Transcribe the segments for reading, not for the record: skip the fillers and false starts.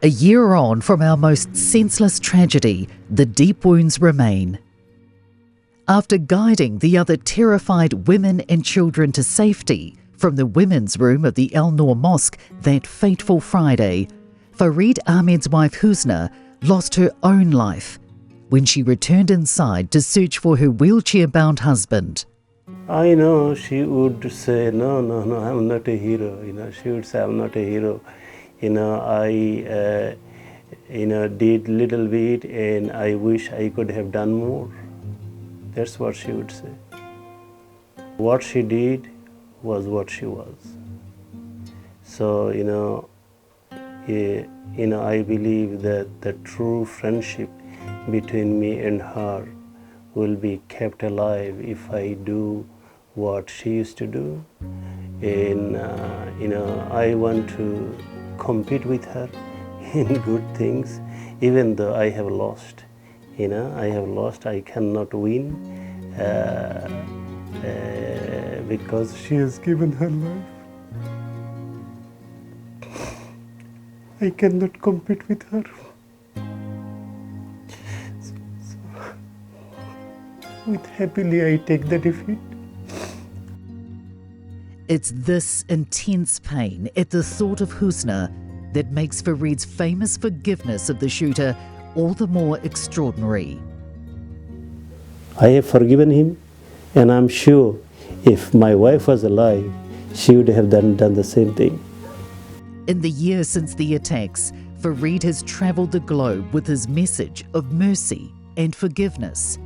A year on from our most senseless tragedy, the deep wounds remain. After guiding the other terrified women and children to safety from the women's room of the Al Noor Mosque that fateful Friday, Farid Ahmed's wife Husna lost her own life when she returned inside to search for her wheelchair-bound husband. I know she would say, no, I'm not a hero. She would say, I'm not a hero. I did little bit and I wish I could have done more. That's what she would say. What she did was what she was. So, I believe that the true friendship between me and her will be kept alive if I do what she used to do. And, I want to compete with her in good things, even though I have lost. I cannot win because she has given her life. I cannot compete with her. So with happily I take the defeat. It's this intense pain at the thought of Husna that makes Farid's famous forgiveness of the shooter all the more extraordinary. I have forgiven him, and I'm sure if my wife was alive, she would have done the same thing. In the years since the attacks, Farid has travelled the globe with his message of mercy and forgiveness.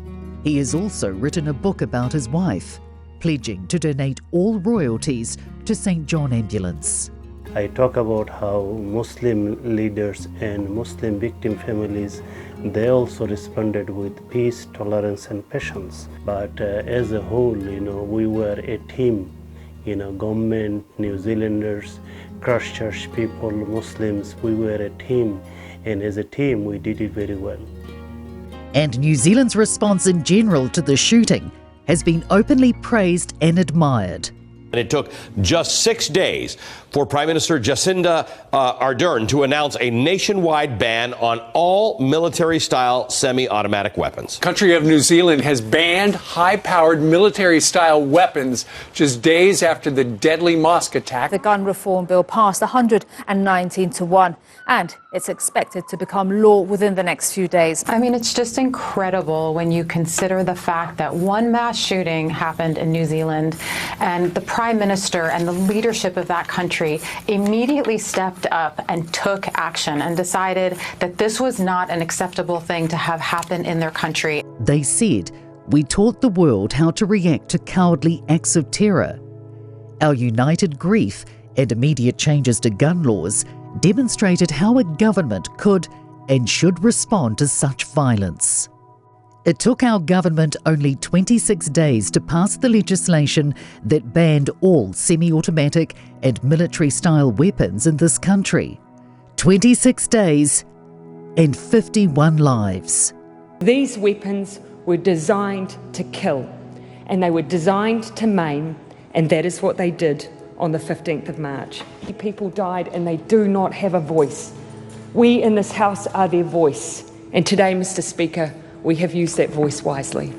He has also written a book about his wife, pledging to donate all royalties to St. John Ambulance. I talk about how Muslim leaders and Muslim victim families, they also responded with peace, tolerance and patience. But as a whole, we were a team, government, New Zealanders, Christchurch people, Muslims, we were a team. And as a team, we did it very well. And New Zealand's response in general to the shooting has been openly praised and admired. And it took just 6 days for Prime Minister Jacinda Ardern to announce a nationwide ban on all military-style semi-automatic weapons. The country of New Zealand has banned high-powered military-style weapons just days after the deadly mosque attack. The gun reform bill passed 119 to 1, and it's expected to become law within the next few days. I mean, it's just incredible when you consider the fact that one mass shooting happened in New Zealand, and the Prime Minister and the leadership of that country immediately stepped up and took action and decided that this was not an acceptable thing to have happen in their country. They said, "We taught the world how to react to cowardly acts of terror." Our united grief and immediate changes to gun laws demonstrated how a government could and should respond to such violence. It took our government only 26 days to pass the legislation that banned all semi-automatic and military-style weapons in this country. 26 days and 51 lives. These weapons were designed to kill, and they were designed to maim, and that is what they did on the 15th of March. People died and they do not have a voice. We in this House are their voice, and today, Mr. Speaker, we have used that voice wisely.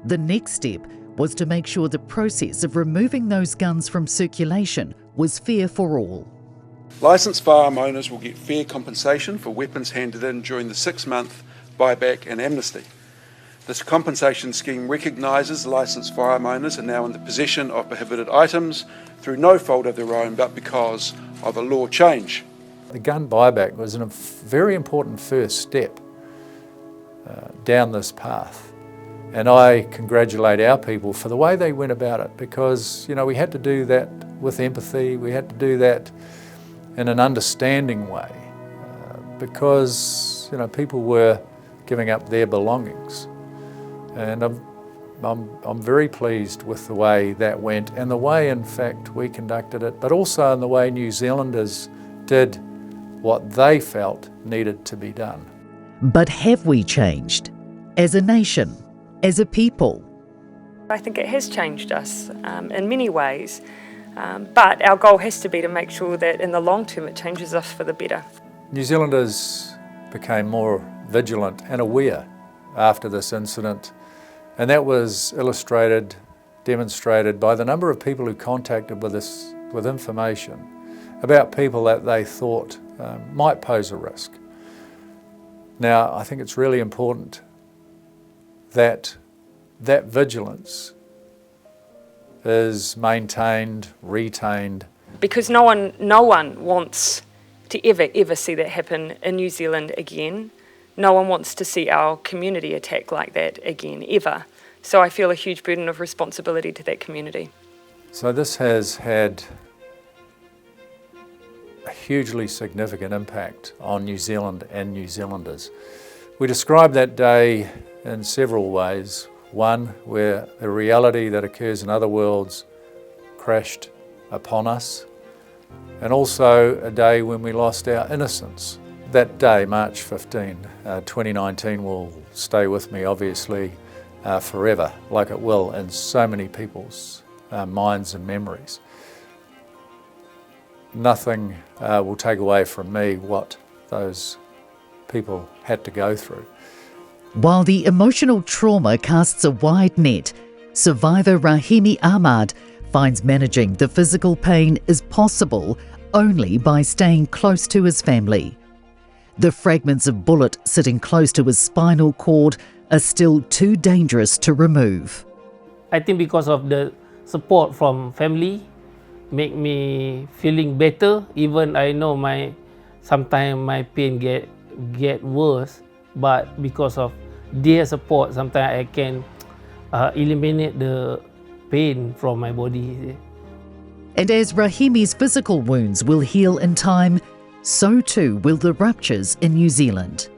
The next step was to make sure the process of removing those guns from circulation was fair for all. Licensed firearm owners will get fair compensation for weapons handed in during the 6-month buyback and amnesty. This compensation scheme recognises licensed firearm owners are now in the possession of prohibited items through no fault of their own, but because of a law change. The gun buyback was a very important first step down this path. And I congratulate our people for the way they went about it, because we had to do that with empathy, we had to do that in an understanding way, because people were giving up their belongings. And I'm very pleased with the way that went, and the way in fact we conducted it, but also in the way New Zealanders did what they felt needed to be done. But have we changed as a nation, as a people? I think it has changed us in many ways, but our goal has to be to make sure that in the long term it changes us for the better. New Zealanders became more vigilant and aware after this incident, and that was demonstrated by the number of people who contacted with us with information about people that they thought might pose a risk. Now, I think it's really important that that vigilance is maintained, retained. Because no one wants to ever see that happen in New Zealand again. No one wants to see our community attacked like that again, ever. So I feel a huge burden of responsibility to that community. So this has had a hugely significant impact on New Zealand and New Zealanders. We describe that day in several ways. One, where the reality that occurs in other worlds crashed upon us, and also a day when we lost our innocence. That day, March 15, 2019, will stay with me, obviously, forever, like it will in so many people's minds and memories. Nothing will take away from me what those people had to go through. While the emotional trauma casts a wide net, survivor Rahimi Ahmad finds managing the physical pain is possible only by staying close to his family. The fragments of bullet sitting close to his spinal cord are still too dangerous to remove. I think because of the support from family make me feeling better. Even I know sometimes my pain get worse, but because of their support, sometimes I can eliminate the pain from my body. And as Rahimi's physical wounds will heal in time, so too will the ruptures in New Zealand.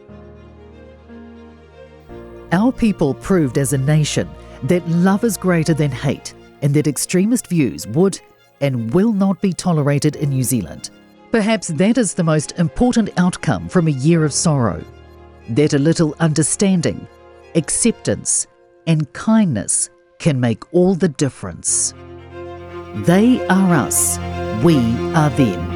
Our people proved as a nation that love is greater than hate, and that extremist views would and will not be tolerated in New Zealand. Perhaps that is the most important outcome from a year of sorrow, that a little understanding, acceptance and kindness can make all the difference. They are us, we are them.